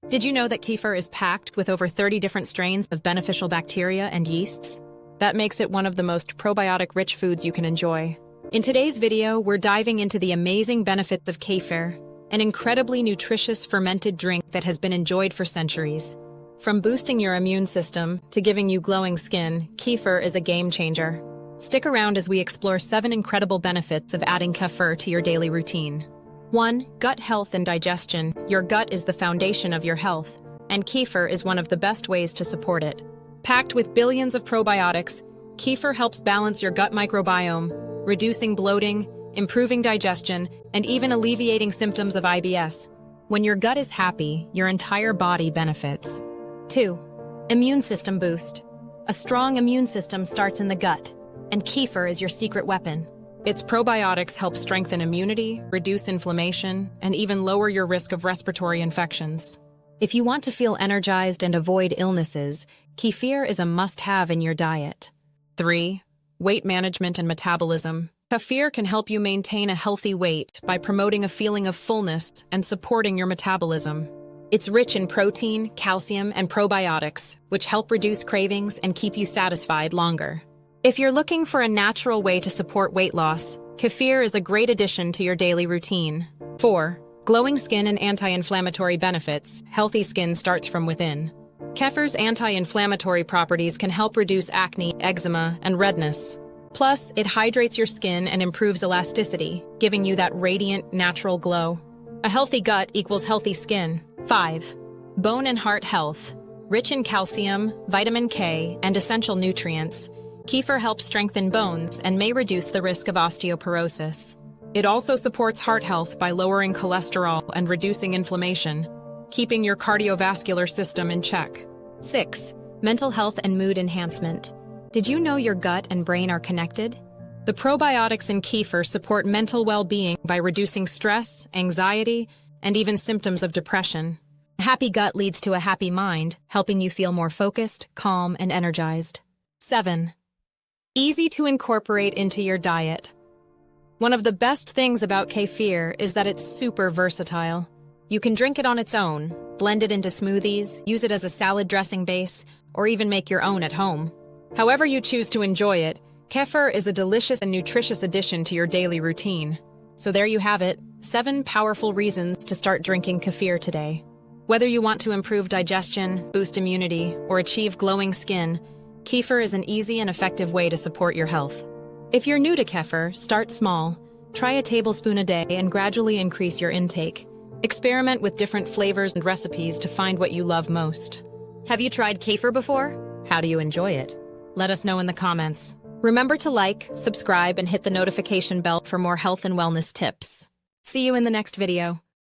Did you know that kefir is packed with over 30 different strains of beneficial bacteria and yeasts? That makes it one of the most probiotic-rich foods you can enjoy. In today's video, we're diving into the amazing benefits of kefir, an incredibly nutritious fermented drink that has been enjoyed for centuries. From boosting your immune system to giving you glowing skin, kefir is a game changer. Stick around as we explore 7 incredible benefits of adding kefir to your daily routine. 1. Gut health and digestion. Your gut is the foundation of your health, and kefir is one of the best ways to support it. Packed with billions of probiotics, kefir helps balance your gut microbiome, reducing bloating, improving digestion, and even alleviating symptoms of IBS. When your gut is happy, your entire body benefits. 2. Immune system boost. A strong immune system starts in the gut, and kefir is your secret weapon. Its probiotics help strengthen immunity, reduce inflammation, and even lower your risk of respiratory infections. If you want to feel energized and avoid illnesses, kefir is a must-have in your diet. 3. Weight management and metabolism. Kefir can help you maintain a healthy weight by promoting a feeling of fullness and supporting your metabolism. It's rich in protein, calcium, and probiotics, which help reduce cravings and keep you satisfied longer. If you're looking for a natural way to support weight loss, kefir is a great addition to your daily routine. 4. Glowing skin and anti-inflammatory benefits. Healthy skin starts from within. Kefir's anti-inflammatory properties can help reduce acne, eczema, and redness. Plus, it hydrates your skin and improves elasticity, giving you that radiant, natural glow. A healthy gut equals healthy skin. 5. Bone and heart health. Rich in calcium, vitamin K, and essential nutrients, kefir helps strengthen bones and may reduce the risk of osteoporosis. It also supports heart health by lowering cholesterol and reducing inflammation, keeping your cardiovascular system in check. 6. Mental health and mood enhancement. Did you know your gut and brain are connected? The probiotics in kefir support mental well-being by reducing stress, anxiety, and even symptoms of depression. A happy gut leads to a happy mind, helping you feel more focused, calm, and energized. 7. Easy to incorporate into your diet. One of the best things about kefir is that it's super versatile. You can drink it on its own, blend it into smoothies, use it as a salad dressing base, or even make your own at home. However you choose to enjoy it, kefir is a delicious and nutritious addition to your daily routine. So there you have it, 7 powerful reasons to start drinking kefir today. Whether you want to improve digestion, boost immunity, or achieve glowing skin, kefir is an easy and effective way to support your health. If you're new to kefir, start small. Try a tablespoon a day and gradually increase your intake. Experiment with different flavors and recipes to find what you love most. Have you tried kefir before? How do you enjoy it? Let us know in the comments. Remember to like, subscribe, and hit the notification bell for more health and wellness tips. See you in the next video.